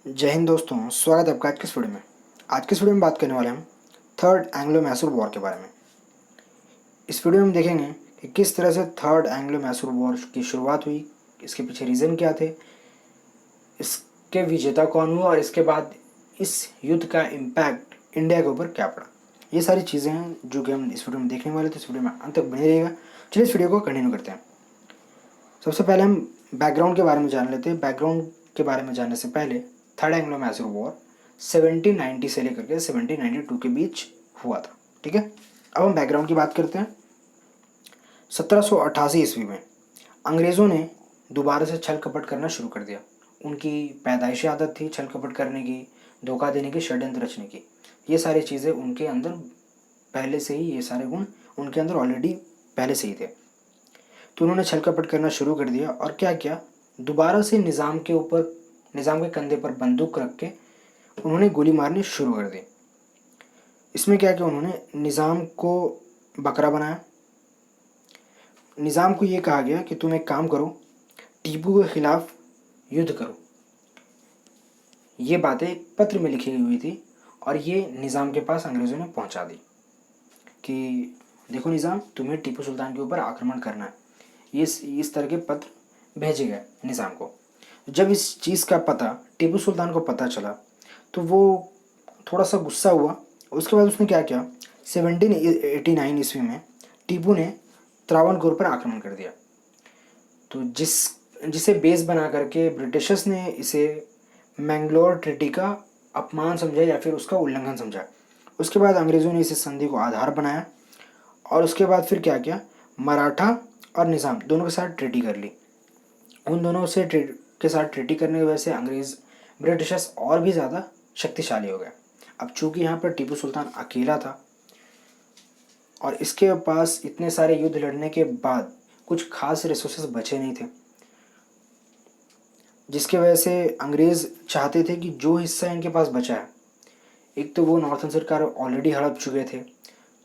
जय हिंद दोस्तों, स्वागत है आपका आज के इस वीडियो में। आज के इस वीडियो में बात करने वाले हम थर्ड एंग्लो मैसूर वॉर के बारे में। इस वीडियो में हम देखेंगे कि किस तरह से थर्ड एंग्लो मैसूर वॉर की शुरुआत हुई, इसके पीछे रीज़न क्या थे, इसके विजेता कौन हुआ और इसके बाद इस युद्ध का इम्पैक्ट इंडिया के ऊपर क्या पड़ा। ये सारी चीज़ें हैं जो कि हम इस वीडियो में देखने वाले, तो इस वीडियो में अंत तक बने रहिएगा। चलिए इस वीडियो को कंटिन्यू करते हैं। सबसे पहले हम बैकग्राउंड के बारे में जान लेते हैं। बैकग्राउंड के बारे में जानने से पहले थर्ड एंग्लो मैसूर वॉर 1790 से लेकर के 1792 के बीच हुआ था। ठीक है, अब हम बैकग्राउंड की बात करते हैं। 1788 ईस्वी में अंग्रेज़ों ने दोबारा से छल कपट करना शुरू कर दिया। उनकी पैदाइशी आदत थी छल कपट करने की, धोखा देने की, षड्यंत्र रचने की। ये सारी चीज़ें उनके अंदर पहले से ही, ये सारे गुण उनके अंदर ऑलरेडी पहले से ही थे। तो उन्होंने छल कपट करना शुरू कर दिया और क्या किया, दोबारा से निज़ाम के कंधे पर बंदूक रख के उन्होंने गोली मारनी शुरू कर दी। इसमें क्या किया, उन्होंने निज़ाम को बकरा बनाया। निज़ाम को ये कहा गया कि तुम एक काम करो, टीपू के खिलाफ युद्ध करो। ये बातें एक पत्र में लिखी हुई थी और ये निज़ाम के पास अंग्रेज़ों ने पहुंचा दी कि देखो निज़ाम, तुम्हें टीपू सुल्तान के ऊपर आक्रमण करना है। इस तरह के पत्र भेजे गए निज़ाम को। जब इस चीज़ का पता टीपू सुल्तान को पता चला तो वो थोड़ा सा गुस्सा हुआ। उसके बाद उसने क्या किया, 1789 ईस्वी में टीपू ने त्रावणकोर पर आक्रमण कर दिया। तो जिसे बेस बना करके ब्रिटिशर्स ने इसे मैंगलोर ट्रीटी का अपमान समझा या फिर उसका उल्लंघन समझा। उसके बाद अंग्रेज़ों ने इस संधि को आधार बनाया और उसके बाद फिर क्या किया, मराठा और निज़ाम दोनों के साथ ट्रीटी कर ली। उन दोनों के साथ ट्रीटी करने की वजह से ब्रिटिशर्स और भी ज़्यादा शक्तिशाली हो गए। अब चूंकि यहाँ पर टीपू सुल्तान अकेला था और इसके पास इतने सारे युद्ध लड़ने के बाद कुछ खास रिसोर्सेज बचे नहीं थे, जिसके वजह से अंग्रेज़ चाहते थे कि जो हिस्सा इनके पास बचा है, एक तो वो नॉर्थन सरकार ऑलरेडी हड़प चुके थे,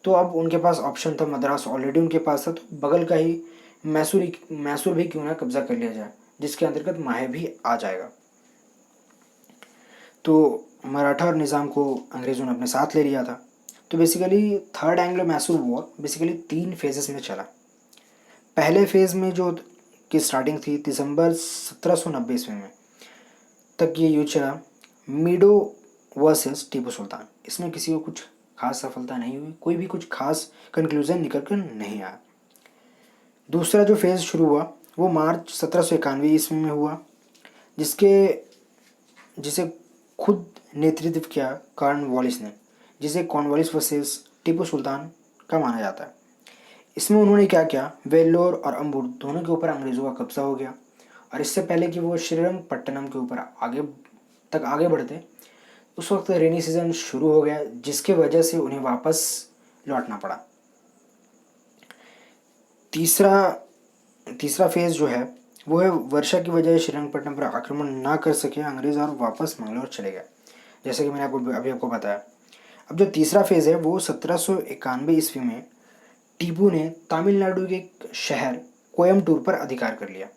तो अब उनके पास ऑप्शन था, मद्रास ऑलरेडी उनके पास था, तो बगल का ही मैसूर भी क्यों ना कब्जा कर लिया जाए, जिसके अंतर्गत माहे भी आ जाएगा। तो मराठा और निज़ाम को अंग्रेज़ों ने अपने साथ ले लिया था। तो basically third Anglo Mysore war basically 3 phases में चला। पहले फेज़ में जो की स्टार्टिंग थी दिसंबर 1790 ईस्वी में तक ये युद्ध चला, मीडो वर्सेस टीपू सुल्तान। इसमें किसी को कुछ खास सफलता नहीं हुई, कोई भी कुछ खास कंक्लूजन निकल कर नहीं आया। दूसरा जो फेज़ शुरू हुआ वो मार्च 1791 ईस्वी में हुआ, जिसे खुद नेतृत्व किया कॉर्नवालिस ने, जिसे कॉर्नवालिस वर्सेस टीपू सुल्तान का माना जाता है। इसमें उन्होंने क्या किया, वेल्लोर और अम्बुर दोनों के ऊपर अंग्रेज़ों का कब्जा हो गया और इससे पहले कि वो श्रीरंगपट्टनम के ऊपर आगे बढ़ते, उस वक्त रेनी सीजन शुरू हो गया, जिसके वजह से उन्हें वापस लौटना पड़ा। तीसरा फेज़ जो है वो है वर्षा की वजह से श्रीरंगपट्टनम पर आक्रमण ना कर सके अंग्रेज़ और वापस मंगलौर चले गए, जैसे कि मैंने अभी आपको बताया। अब जो तीसरा फेज़ है वो 1791 ईस्वी में टीपू ने तमिलनाडु के एक शहर कोयम्बटूर पर अधिकार कर लिया।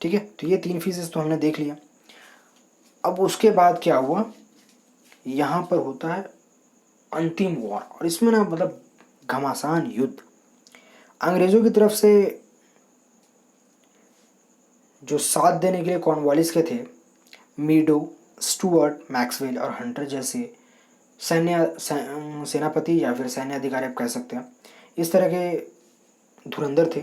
ठीक है, तो ये 3 फेजेस तो हमने देख लिया। अब उसके बाद क्या हुआ, यहाँ पर होता है अंतिम वॉर, और इसमें ना मतलब घमासान युद्ध। अंग्रेज़ों की तरफ से जो साथ देने के लिए कॉर्नवालिस के थे, मीडो, स्टुअर्ट, मैक्सवेल और हंटर जैसे सेनापति या फिर सैन्य अधिकारी आप कह सकते हैं, इस तरह के धुरंधर थे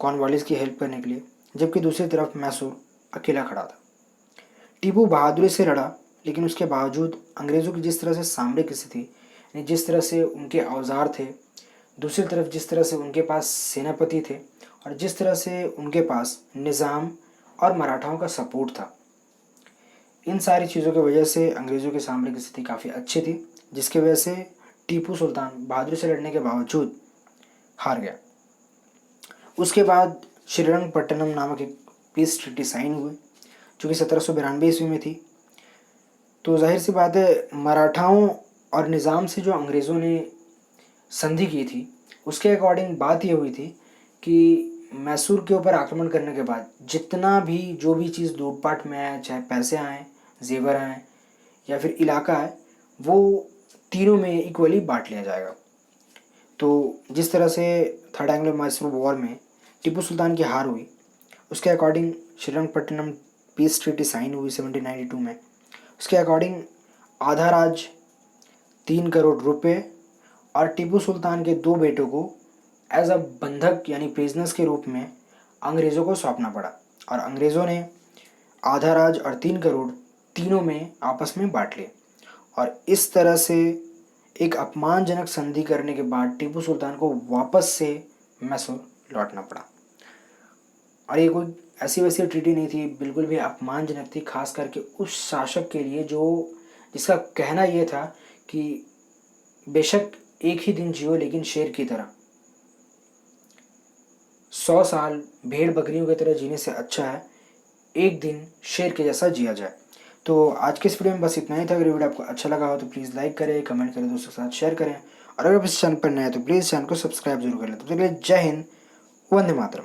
कॉर्नवालिस की हेल्प करने के लिए। जबकि दूसरी तरफ मैसूर अकेला खड़ा था। टीपू बहादुरी से लड़ा, लेकिन उसके बावजूद अंग्रेज़ों की जिस तरह से सामरिक स्थिति, यानी जिस तरह से उनके औजार थे, दूसरी तरफ जिस तरह से उनके पास सेनापति थे और जिस तरह से उनके पास निज़ाम और मराठाओं का सपोर्ट था, इन सारी चीज़ों की वजह से अंग्रेज़ों की सामरिक स्थिति काफ़ी अच्छी थी, जिसकी वजह से टीपू सुल्तान बहादुरी से लड़ने के बावजूद हार गया। उसके बाद श्रीरंगपट्टनम नामक एक पीस ट्रीटी साइन हुई, जो कि 1792 ईस्वी में थी। तो जाहिर सी बात है, मराठाओं और निज़ाम से जो अंग्रेज़ों ने संधि की थी, उसके अकॉर्डिंग बात ये हुई थी कि मैसूर के ऊपर आक्रमण करने के बाद जितना भी जो भी चीज़ लूटपाट में आए, चाहे पैसे आए, जेवर आए या फिर इलाका है, वो तीनों में इक्वली बांट लिया जाएगा। तो जिस तरह से थर्ड एंग्लो मैसूर वॉर में टीपू सुल्तान की हार हुई, उसके according Srirangapatnam peace treaty sign हुई 1792 में। उसके अकॉर्डिंग आधा राज 3 करोड़ रुपए और टीपू सुल्तान के 2 बेटों को एज अ बंधक यानी प्रिजनर्स के रूप में अंग्रेज़ों को सौंपना पड़ा, और अंग्रेज़ों ने आधा राज और 3 करोड़ तीनों में आपस में बांट लिए। और इस तरह से एक अपमानजनक संधि करने के बाद टीपू सुल्तान को वापस से मैसूर लौटना पड़ा। और ये कोई ऐसी वैसी ट्रीटी नहीं थी, बिल्कुल भी अपमानजनक थी, खास करके उस शासक के लिए जिसका कहना ये था कि बेशक एक ही दिन जियो लेकिन शेर की तरह, 100 साल भेड़ बकरियों की तरह जीने से अच्छा है एक दिन शेर के जैसा जिया जाए। तो आज के इस वीडियो में बस इतना ही था। अगर वीडियो आपको अच्छा लगा हो तो प्लीज़ लाइक करें, कमेंट करें, दोस्तों के साथ शेयर करें, और अगर आप इस चैनल पर नए हैं तो प्लीज़ चैनल को सब्सक्राइब जरूर कर लें। तब तक के लिए जय हिंद, वंदे मातरम।